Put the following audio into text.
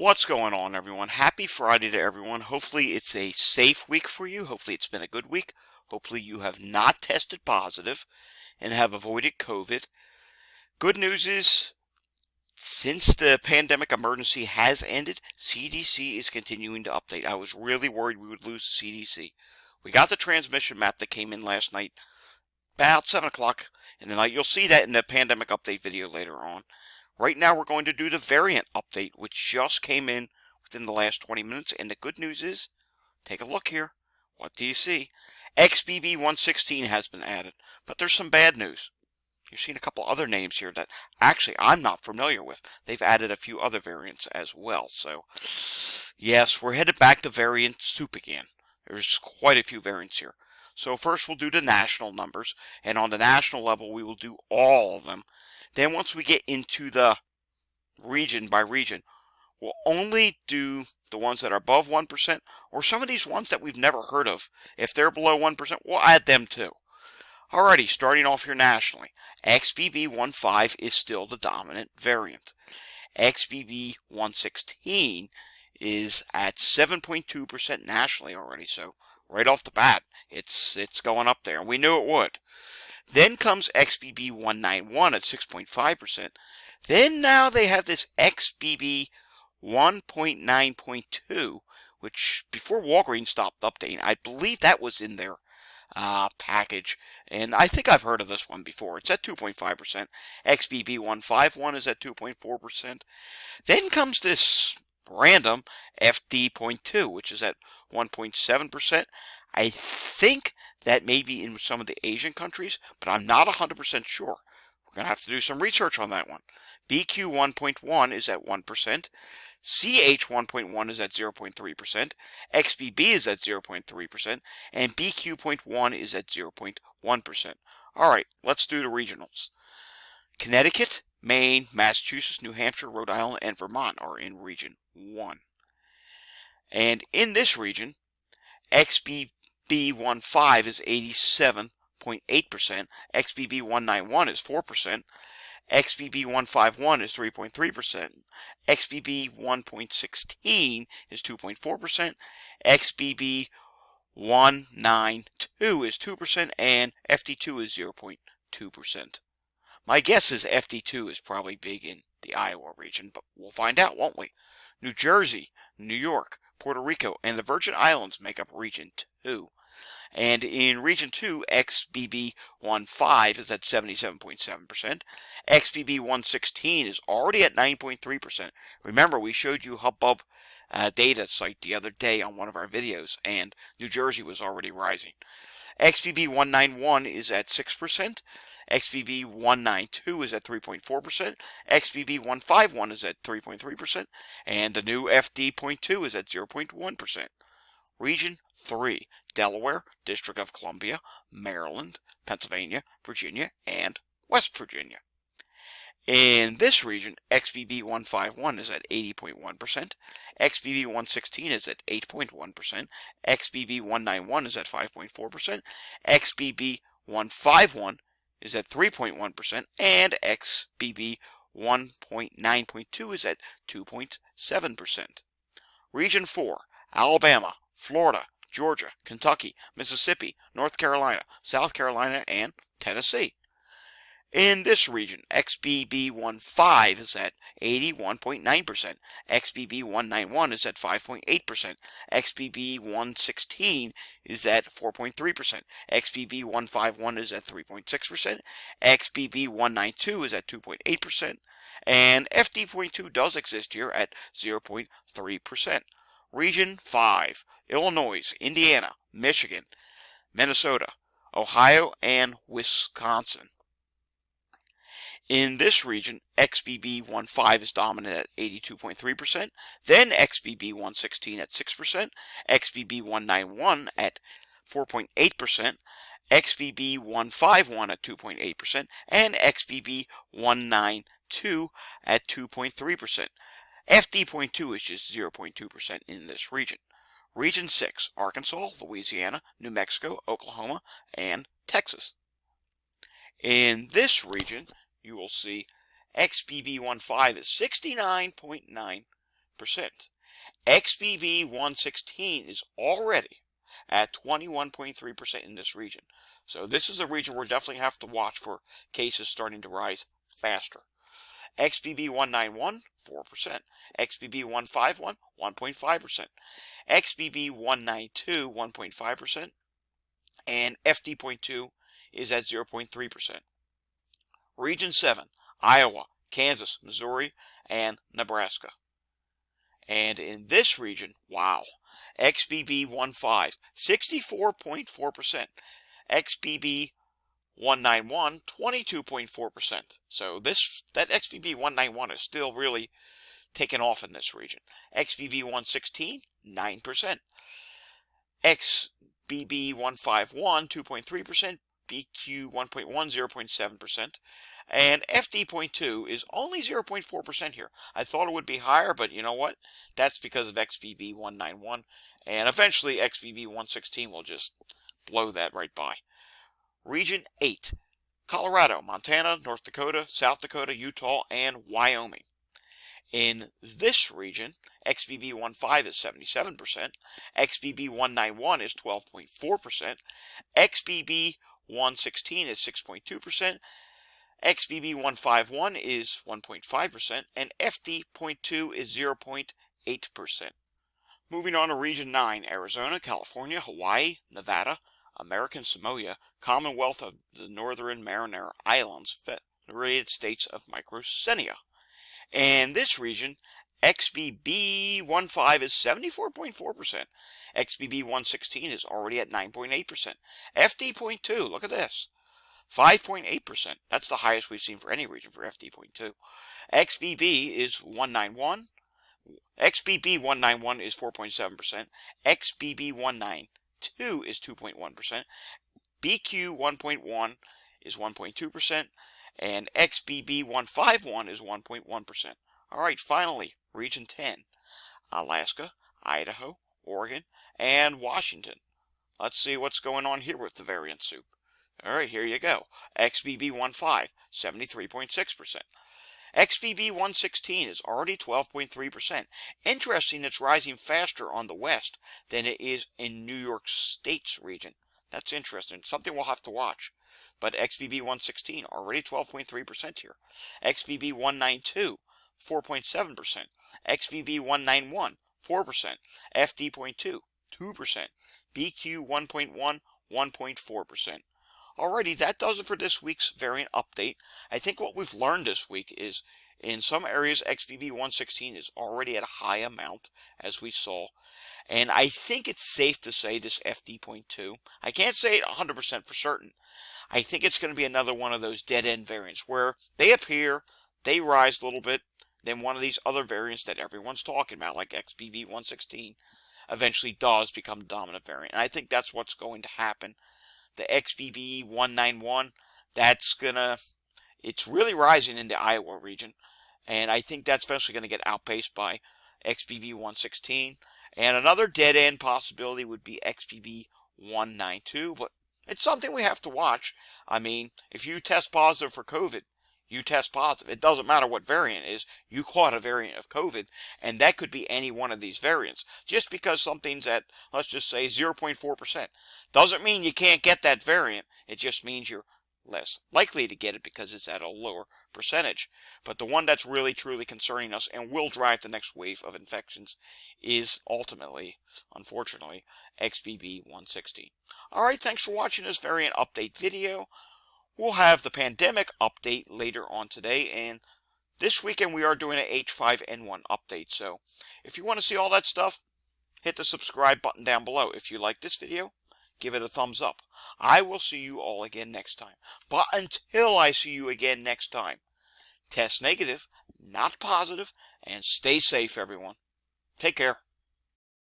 What's going on, everyone? Happy Friday to everyone. Hopefully it's a safe week for you. Hopefully it's been a good week. Hopefully you have not tested positive and have avoided COVID. Good news is, since the pandemic emergency has ended, CDC is continuing to update. I was really worried we would lose the CDC. We got the transmission map that came in last night, about 7 o'clock in the night. You'll see that in the pandemic update video later on. Right now we're going to do the variant update, which just came in within the last 20 minutes. And the good news is, take a look here. What do you see? XBB116 has been added. But there's some bad news. You're seeing a couple other names here that actually I'm not familiar with. They've added a few other variants as well. So, yes, we're headed back to variant soup again. There's quite a few variants here. So first we'll do the national numbers. And on the national level, we will do all of them. Then once we get into the region by region, we'll only do the ones that are above 1%, or some of these ones that we've never heard of. If they're below 1%, we'll add them too. Alrighty, starting off here nationally, XBB115 is still the dominant variant. XBB116 is at 7.2% nationally already, so right off the bat, it's going up there, and we knew it would. Then comes XBB191 at 6.5%. Then now they have this XBB 1.9.2, which before Walgreens stopped updating, I believe that was in their package. And I think I've heard of this one before. It's at 2.5%. XBB151 is at 2.4%. Then comes this random FD.2, which is at 1.7%. I think that may be in some of the Asian countries, but I'm not 100% sure. We're going to have to do some research on that one. BQ 1.1 is at 1%. CH 1.1 is at 0.3%. XBB is at 0.3%. And BQ.1 is at 0.1%. Alright, let's do the regionals. Connecticut, Maine, Massachusetts, New Hampshire, Rhode Island, and Vermont are in Region 1. And in this region, XBB15 is 87.8%, XBB191 is 4%, XBB151 is 3.3%, XBB1.16 is 2.4%, XBB192 is 2%, and FD2 is 0.2%. My guess is FD2 is probably big in the Iowa region, but we'll find out, won't we? New Jersey, New York, Puerto Rico, and the Virgin Islands make up Region 2. And in Region 2, XBB15 is at 77.7%. XBB116 is already at 9.3%. Remember, we showed you Hubbub data site the other day on one of our videos, and New Jersey was already rising. XBB191 is at 6%. XBB192 is at 3.4%. XBB151 is at 3.3%. And the new FD.2 is at 0.1%. Region 3, Delaware, District of Columbia, Maryland, Pennsylvania, Virginia, and West Virginia. In this region, XBB151 is at 80.1%, XBB116 is at 8.1%, XBB191 is at 5.4%, XBB151 is at 3.1%, and XBB1.9.2 is at 2.7%. Region 4, Alabama, Florida, Georgia, Kentucky, Mississippi, North Carolina, South Carolina, and Tennessee. In this region, XBB15 is at 81.9%, XBB191 is at 5.8%, XBB116 is at 4.3%, XBB151 is at 3.6%, XBB192 is at 2.8%, and FD.2 does exist here at 0.3%. Region 5, Illinois, Indiana, Michigan, Minnesota, Ohio, and Wisconsin. In this region, XBB15 is dominant at 82.3%, then XBB116 at 6%, XBB191 at 4.8%, XBB151 at 2.8%, and XBB192 at 2.3%. FD.2 is just 0.2% in this region. Region 6, Arkansas, Louisiana, New Mexico, Oklahoma, and Texas. In this region, you will see XBB15 is 69.9%, XBB116 is already at 21.3% in this region. So this is a region where we definitely have to watch for cases starting to rise faster. XBB191, 4%. XBB151, 1.5%. XBB192, 1.5%. And FD.2 is at 0.3%. Region 7, Iowa, Kansas, Missouri, and Nebraska. And in this region, wow, XBB15, 64.4%. XBB191, 22.4%. So that XBB191 is still really taking off in this region. XBB116, 9%. XBB151, 2.3%. BQ1.1, 0.7%. And FD.2 is only 0.4% here. I thought it would be higher, but you know what? That's because of XBB191. And eventually XBB116 will just blow that right by. Region 8, Colorado, Montana, North Dakota, South Dakota, Utah, and Wyoming. In this region, XBB15 is 77%, XBB191 is 12.4%, XBB116 is 6.2%, XBB151 is 1.5%, and FD.2 is 0.8%. Moving on to Region 9, Arizona, California, Hawaii, Nevada, American Samoa, Commonwealth of the Northern Mariana Islands, Federated States of Micronesia. And this region, XBB15 is 74.4%. XBB116 is already at 9.8%. FD.2, look at this, 5.8%. That's the highest we've seen for any region for FD.2. XBB is 191. XBB191 is 4.7%. XBB192 is 2.1%. BQ1.1 is 1.2%. And XBB151 is 1.1%. All right, finally, Region 10, Alaska, Idaho, Oregon, and Washington. Let's see what's going on here with the variant soup. All right, here you go. XBB15, 73.6%. XBB116 is already 12.3%. Interesting, it's rising faster on the west than it is in New York State's region. That's interesting. Something we'll have to watch. But XBB116 already 12.3% here. XBB192, 4.7%. XBB191, 4%. FD.2, 2%. BQ1.1, 1.4%. Alrighty, that does it for this week's variant update. I think what we've learned this week is in some areas XBB116 is already at a high amount, as we saw. And I think it's safe to say this FD.2, I can't say it 100% for certain. I think it's going to be another one of those dead-end variants where they appear, they rise a little bit, then one of these other variants that everyone's talking about, like XBB116, eventually does become the dominant variant. And I think that's what's going to happen. The XBB191, it's really rising in the Iowa region. And I think that's eventually going to get outpaced by XBB116. And another dead-end possibility would be XBB192, but it's something we have to watch. I mean, if you test positive for COVID, you test positive. It doesn't matter what variant it is. You caught a variant of COVID, and that could be any one of these variants. Just because something's at, let's just say, 0.4%, doesn't mean you can't get that variant. It just means you're less likely to get it because it's at a lower percentage. But the one that's really, truly concerning us and will drive the next wave of infections is ultimately, unfortunately, XBB116. Alright, thanks for watching this variant update video. We'll have the pandemic update later on today, and this weekend we are doing an H5N1 update. So if you want to see all that stuff, hit the subscribe button down below. If you like this video, give it a thumbs up. I will see you all again next time. But until I see you again next time, test negative, not positive, and stay safe, everyone. Take care.